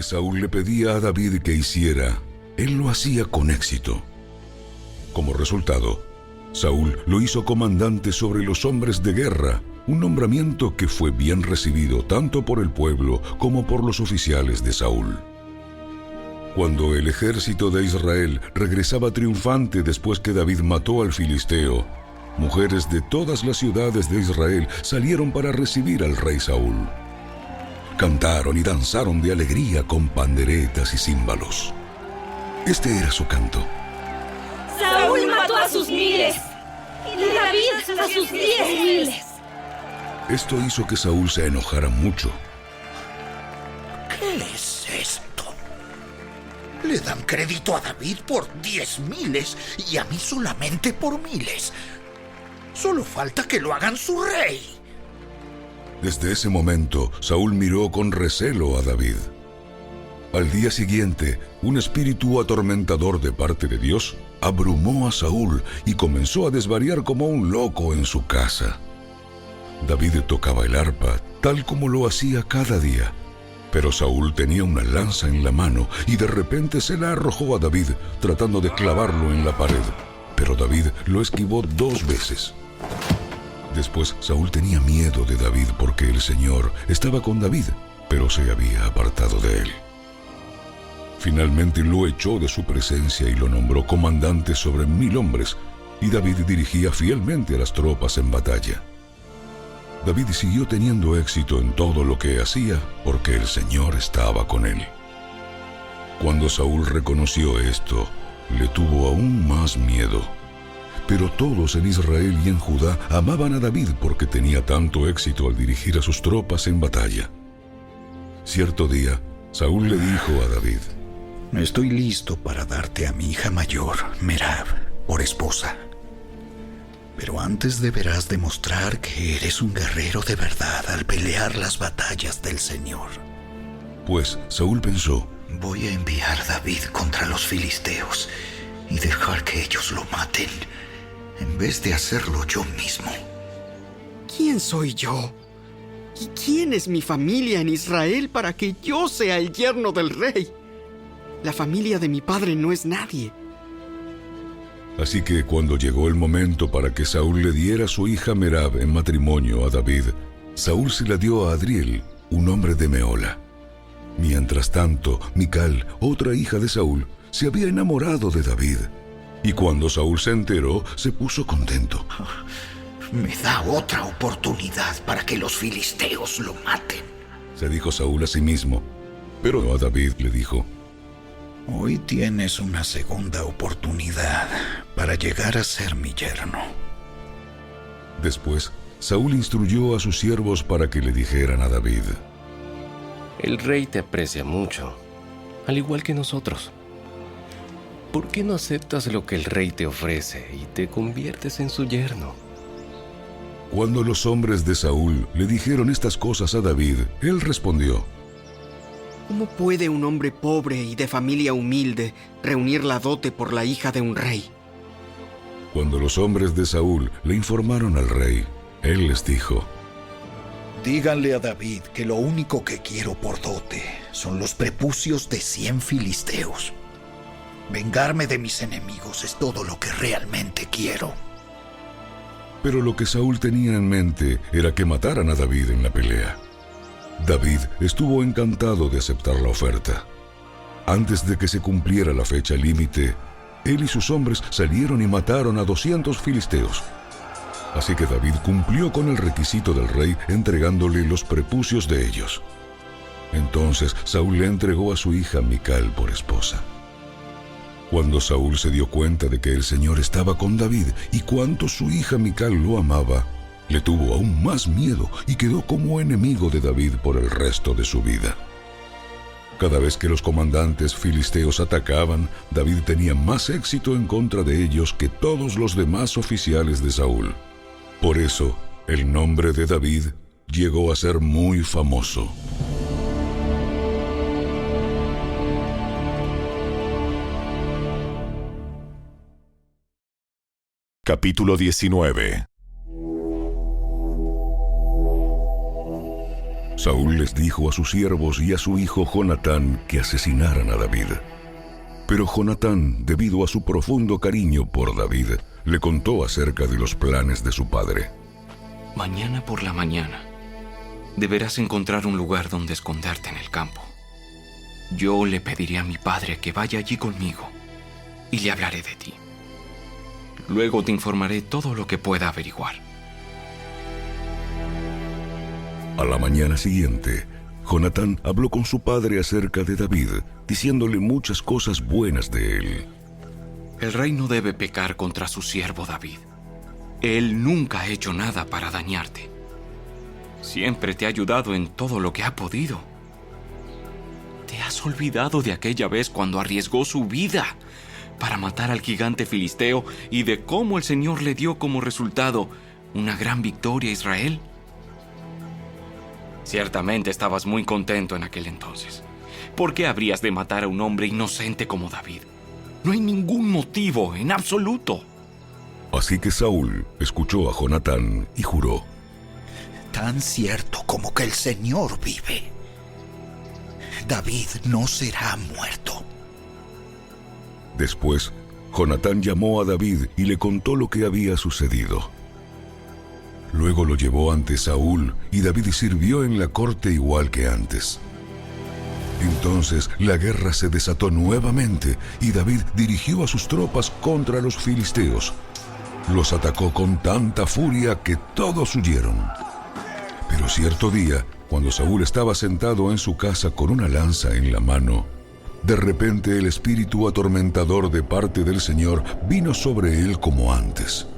que Saúl le pedía a David que hiciera, él lo hacía con éxito. Como resultado, Saúl lo hizo comandante sobre los hombres de guerra, un nombramiento que fue bien recibido tanto por el pueblo como por los oficiales de Saúl. Cuando el ejército de Israel regresaba triunfante después que David mató al filisteo, mujeres de todas las ciudades de Israel salieron para recibir al rey Saúl. Cantaron y danzaron de alegría con panderetas y címbalos. Este era su canto. Saúl mató a sus miles y David a sus 10,000. Esto hizo que Saúl se enojara mucho. ¿Qué es esto? Le dan crédito a David por 10,000 y a mí solamente por 1,000. Solo falta que lo hagan su rey. Desde ese momento, Saúl miró con recelo a David. Al día siguiente, un espíritu atormentador de parte de Dios abrumó a Saúl y comenzó a desvariar como un loco en su casa. David tocaba el arpa, tal como lo hacía cada día. Pero Saúl tenía una lanza en la mano y de repente se la arrojó a David, tratando de clavarlo en la pared. Pero David lo esquivó 2 veces. Después, Saúl tenía miedo de David porque el Señor estaba con David, pero se había apartado de él. Finalmente lo echó de su presencia y lo nombró comandante sobre 1,000 hombres, y David dirigía fielmente a las tropas en batalla. David siguió teniendo éxito en todo lo que hacía porque el Señor estaba con él. Cuando Saúl reconoció esto, le tuvo aún más miedo. Pero todos en Israel y en Judá amaban a David porque tenía tanto éxito al dirigir a sus tropas en batalla. Cierto día, Saúl le dijo a David: Estoy listo para darte a mi hija mayor, Merab, por esposa. Pero antes deberás demostrar que eres un guerrero de verdad al pelear las batallas del Señor. Pues Saúl pensó: voy a enviar a David contra los filisteos y dejar que ellos lo maten, en vez de hacerlo yo mismo. ¿Quién soy yo? ¿Y quién es mi familia en Israel para que yo sea el yerno del rey? La familia de mi padre no es nadie. Así que cuando llegó el momento para que Saúl le diera a su hija Merab en matrimonio a David, Saúl se la dio a Adriel, un hombre de Mehola. Mientras tanto, Mical, otra hija de Saúl, se había enamorado de David. Y cuando Saúl se enteró, se puso contento. Me da otra oportunidad para que los filisteos lo maten, se dijo Saúl a sí mismo. Pero a David le dijo: hoy tienes una segunda oportunidad para llegar a ser mi yerno. Después, Saúl instruyó a sus siervos para que le dijeran a David: el rey te aprecia mucho, al igual que nosotros. ¿Por qué no aceptas lo que el rey te ofrece y te conviertes en su yerno? Cuando los hombres de Saúl le dijeron estas cosas a David, él respondió: ¿Cómo puede un hombre pobre y de familia humilde reunir la dote por la hija de un rey? Cuando los hombres de Saúl le informaron al rey, él les dijo: díganle a David que lo único que quiero por dote son los prepucios de 100 filisteos. Vengarme de mis enemigos es todo lo que realmente quiero. Pero lo que Saúl tenía en mente era que mataran a David en la pelea. David estuvo encantado de aceptar la oferta. Antes de que se cumpliera la fecha límite, él y sus hombres salieron y mataron a 200 filisteos. Así que David cumplió con el requisito del rey entregándole los prepucios de ellos. Entonces Saúl le entregó a su hija Mical por esposa. Cuando Saúl se dio cuenta de que el Señor estaba con David y cuánto su hija Mical lo amaba, le tuvo aún más miedo y quedó como enemigo de David por el resto de su vida. Cada vez que los comandantes filisteos atacaban, David tenía más éxito en contra de ellos que todos los demás oficiales de Saúl. Por eso, el nombre de David llegó a ser muy famoso. Capítulo 19. Saúl les dijo a sus siervos y a su hijo Jonatán que asesinaran a David. Pero Jonatán, debido a su profundo cariño por David, le contó acerca de los planes de su padre. Mañana por la mañana deberás encontrar un lugar donde esconderte en el campo. Yo le pediré a mi padre que vaya allí conmigo y le hablaré de ti. Luego te informaré todo lo que pueda averiguar. A la mañana siguiente, Jonatán habló con su padre acerca de David, diciéndole muchas cosas buenas de él. El rey no debe pecar contra su siervo David. Él nunca ha hecho nada para dañarte. Siempre te ha ayudado en todo lo que ha podido. ¿Te has olvidado de aquella vez cuando arriesgó su vida para matar al gigante filisteo y de cómo el Señor le dio como resultado una gran victoria a Israel? Ciertamente estabas muy contento en aquel entonces. ¿Por qué habrías de matar a un hombre inocente como David? No hay ningún motivo en absoluto. Así que Saúl escuchó a Jonatán y juró: Tan cierto como que el Señor vive, David no será muerto. Después, Jonatán llamó a David y le contó lo que había sucedido. Luego lo llevó ante Saúl y David sirvió en la corte igual que antes. Entonces la guerra se desató nuevamente y David dirigió a sus tropas contra los filisteos. Los atacó con tanta furia que todos huyeron. Pero cierto día, cuando Saúl estaba sentado en su casa con una lanza en la mano, de repente el espíritu atormentador de parte del Señor vino sobre él como antes.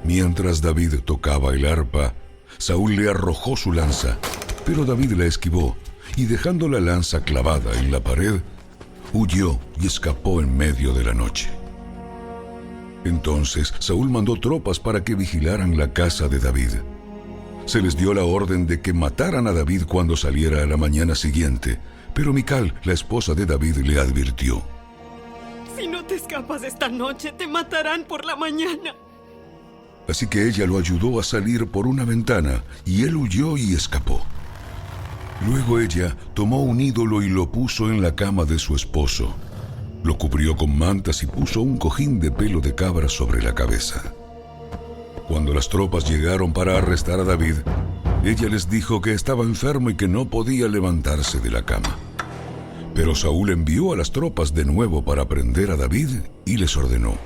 Mientras David tocaba el arpa, Saúl le arrojó su lanza, pero David la esquivó y dejando la lanza clavada en la pared, huyó y escapó en medio de la noche. Entonces Saúl mandó tropas para que vigilaran la casa de David. Se les dio la orden de que mataran a David cuando saliera a la mañana siguiente, pero Mical, la esposa de David, le advirtió: Si no te escapas esta noche, te matarán por la mañana. Así que ella lo ayudó a salir por una ventana, y él huyó y escapó. Luego ella tomó un ídolo y lo puso en la cama de su esposo. Lo cubrió con mantas y puso un cojín de pelo de cabra sobre la cabeza. Cuando las tropas llegaron para arrestar a David, ella les dijo que estaba enfermo y que no podía levantarse de la cama. Pero Saúl envió a las tropas de nuevo para prender a David y les ordenó: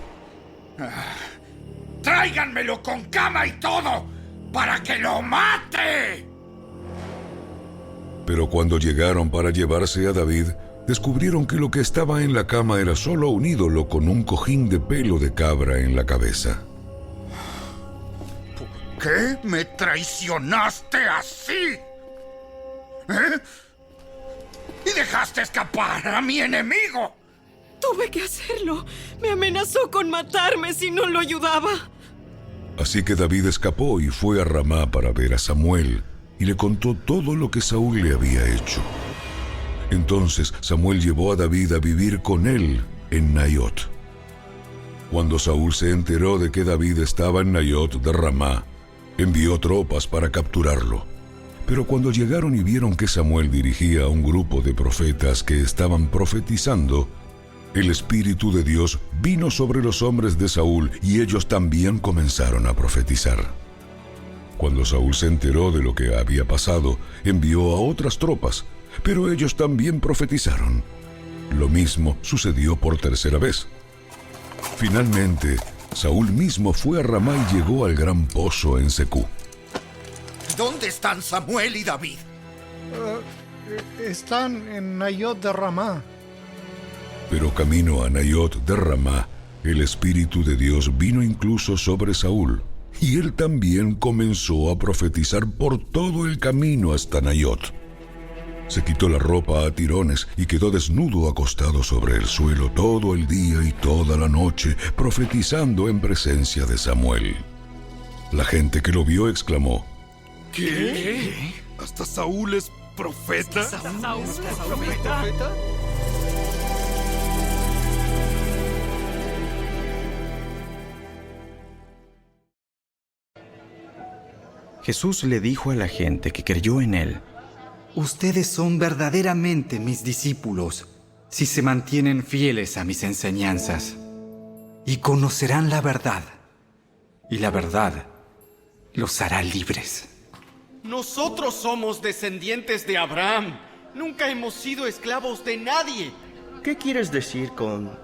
¡Tráiganmelo con cama y todo, para que lo mate! Pero cuando llegaron para llevarse a David, descubrieron que lo que estaba en la cama era solo un ídolo con un cojín de pelo de cabra en la cabeza. ¿Por qué me traicionaste así? ¿Eh? ¿Y dejaste escapar a mi enemigo? Tuve que hacerlo. Me amenazó con matarme si no lo ayudaba. Así que David escapó y fue a Ramá para ver a Samuel, y le contó todo lo que Saúl le había hecho. Entonces Samuel llevó a David a vivir con él en Naiot. Cuando Saúl se enteró de que David estaba en Naiot de Ramá, envió tropas para capturarlo. Pero cuando llegaron y vieron que Samuel dirigía a un grupo de profetas que estaban profetizando, el Espíritu de Dios vino sobre los hombres de Saúl y ellos también comenzaron a profetizar. Cuando Saúl se enteró de lo que había pasado, envió a otras tropas, pero ellos también profetizaron. Lo mismo sucedió por tercera vez. Finalmente, Saúl mismo fue a Ramá y llegó al gran pozo en Secú. ¿Dónde están Samuel y David? Están en Naiot de Ramá. Pero camino a Naiot de Ramá, el Espíritu de Dios vino incluso sobre Saúl, y él también comenzó a profetizar por todo el camino hasta Naiot. Se quitó la ropa a tirones y quedó desnudo acostado sobre el suelo todo el día y toda la noche, profetizando en presencia de Samuel. La gente que lo vio exclamó: ¿Qué? ¿Hasta Saúl es profeta? ¿Saúl es profeta? Jesús le dijo a la gente que creyó en él: Ustedes son verdaderamente mis discípulos si se mantienen fieles a mis enseñanzas. Y conocerán la verdad. Y la verdad los hará libres. Nosotros somos descendientes de Abraham. Nunca hemos sido esclavos de nadie. ¿Qué quieres decir con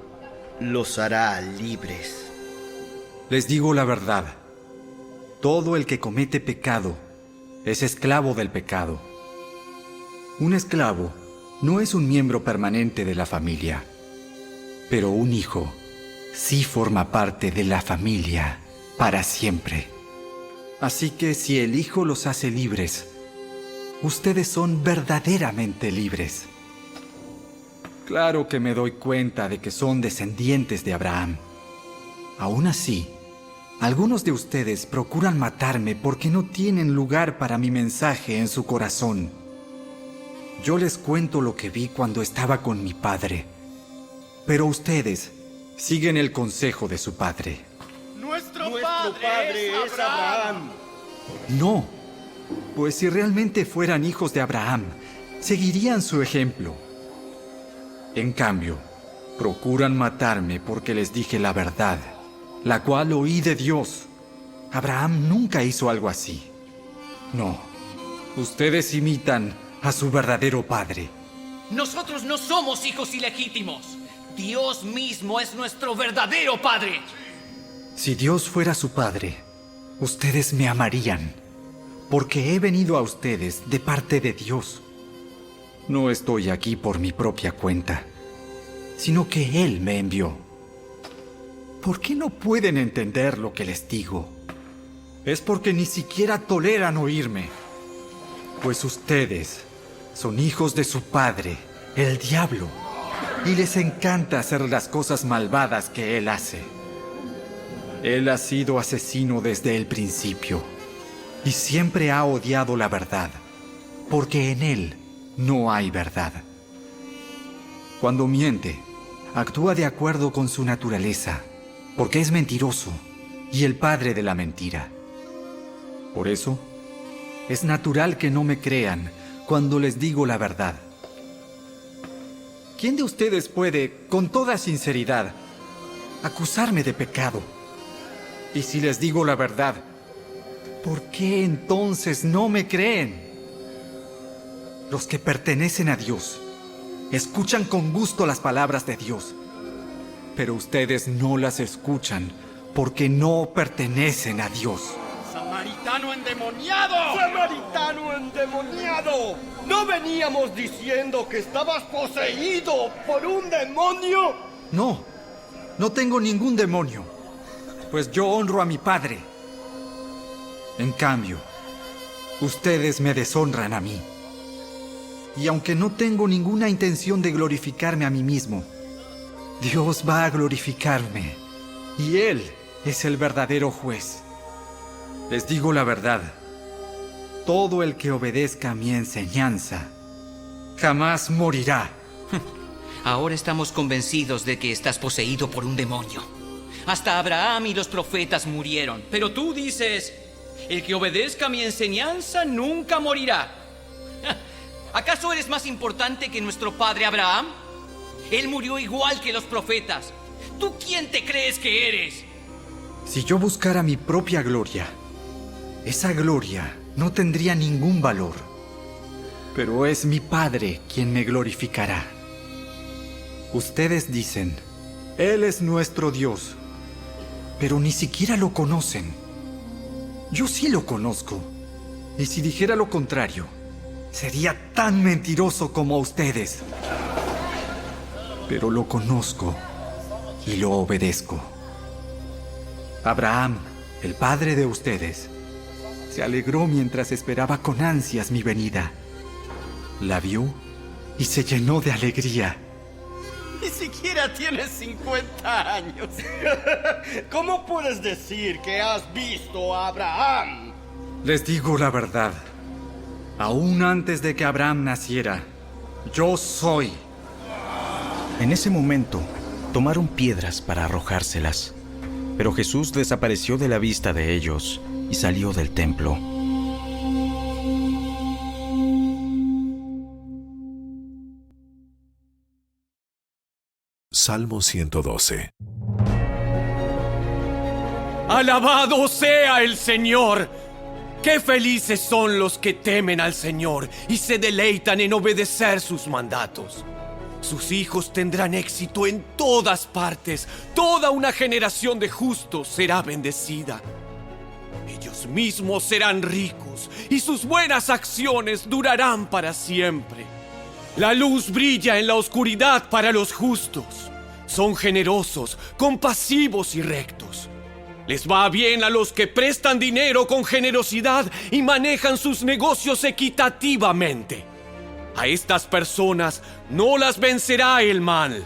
los hará libres? Les digo la verdad. Todo el que comete pecado es esclavo del pecado. Un esclavo no es un miembro permanente de la familia, pero un hijo sí forma parte de la familia para siempre. Así que si el Hijo los hace libres, ustedes son verdaderamente libres. Claro que me doy cuenta de que son descendientes de Abraham. Aún así, algunos de ustedes procuran matarme porque no tienen lugar para mi mensaje en su corazón. Yo les cuento lo que vi cuando estaba con mi padre, pero ustedes siguen el consejo de su padre. Nuestro padre es Abraham. No, pues si realmente fueran hijos de Abraham, seguirían su ejemplo. En cambio, procuran matarme porque les dije la verdad, la cual oí de Dios. Abraham nunca hizo algo así. No, ustedes imitan a su verdadero padre. Nosotros no somos hijos ilegítimos. Dios mismo es nuestro verdadero padre. Si Dios fuera su padre, ustedes me amarían, porque he venido a ustedes de parte de Dios. No estoy aquí por mi propia cuenta, sino que Él me envió. ¿Por qué no pueden entender lo que les digo? Es porque ni siquiera toleran oírme. Pues ustedes son hijos de su padre, el diablo, y les encanta hacer las cosas malvadas que él hace. Él ha sido asesino desde el principio y siempre ha odiado la verdad, porque en él no hay verdad. Cuando miente, actúa de acuerdo con su naturaleza, porque es mentiroso y el padre de la mentira. Por eso, es natural que no me crean cuando les digo la verdad. ¿Quién de ustedes puede, con toda sinceridad, acusarme de pecado? Y si les digo la verdad, ¿por qué entonces no me creen? Los que pertenecen a Dios escuchan con gusto las palabras de Dios, pero ustedes no las escuchan porque no pertenecen a Dios. ¡Samaritano endemoniado! ¡Samaritano endemoniado! ¿No veníamos diciendo que estabas poseído por un demonio? No, no tengo ningún demonio, pues yo honro a mi padre. En cambio, ustedes me deshonran a mí. Y aunque no tengo ninguna intención de glorificarme a mí mismo, Dios va a glorificarme, y Él es el verdadero juez. Les digo la verdad, todo el que obedezca a mi enseñanza jamás morirá. Ahora estamos convencidos de que estás poseído por un demonio. Hasta Abraham y los profetas murieron, pero tú dices, el que obedezca a mi enseñanza nunca morirá. ¿Acaso eres más importante que nuestro padre Abraham? Él murió igual que los profetas. ¿Tú quién te crees que eres? Si yo buscara mi propia gloria, esa gloria no tendría ningún valor. Pero es mi Padre quien me glorificará. Ustedes dicen, Él es nuestro Dios, pero ni siquiera lo conocen. Yo sí lo conozco, y si dijera lo contrario, sería tan mentiroso como ustedes. Pero lo conozco y lo obedezco. Abraham, el padre de ustedes, se alegró mientras esperaba con ansias mi venida. La vio y se llenó de alegría. Ni siquiera tienes 50 años. ¿Cómo puedes decir que has visto a Abraham? Les digo la verdad. Aún antes de que Abraham naciera, yo soy. En ese momento, tomaron piedras para arrojárselas. Pero Jesús desapareció de la vista de ellos y salió del templo. Salmo 112. ¡Alabado sea el Señor! ¡Qué felices son los que temen al Señor y se deleitan en obedecer sus mandatos! Sus hijos tendrán éxito en todas partes. Toda una generación de justos será bendecida. Ellos mismos serán ricos y sus buenas acciones durarán para siempre. La luz brilla en la oscuridad para los justos. Son generosos, compasivos y rectos. Les va bien a los que prestan dinero con generosidad y manejan sus negocios equitativamente. A estas personas no las vencerá el mal.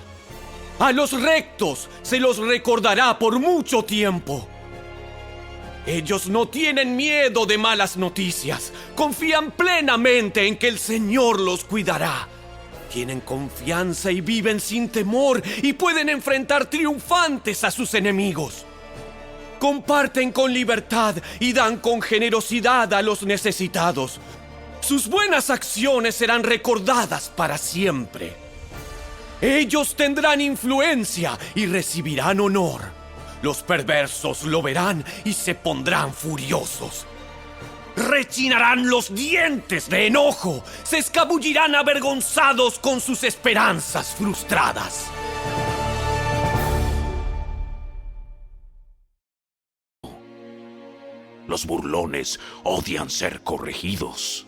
A los rectos se los recordará por mucho tiempo. Ellos no tienen miedo de malas noticias. Confían plenamente en que el Señor los cuidará. Tienen confianza y viven sin temor y pueden enfrentar triunfantes a sus enemigos. Comparten con libertad y dan con generosidad a los necesitados. Sus buenas acciones serán recordadas para siempre. Ellos tendrán influencia y recibirán honor. Los perversos lo verán y se pondrán furiosos. Rechinarán los dientes de enojo. Se escabullirán avergonzados con sus esperanzas frustradas. Los burlones odian ser corregidos.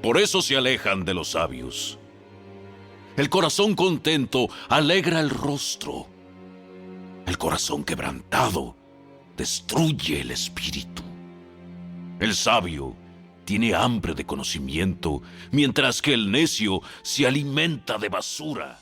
Por eso se alejan de los sabios. El corazón contento alegra el rostro. El corazón quebrantado destruye el espíritu. El sabio tiene hambre de conocimiento, mientras que el necio se alimenta de basura.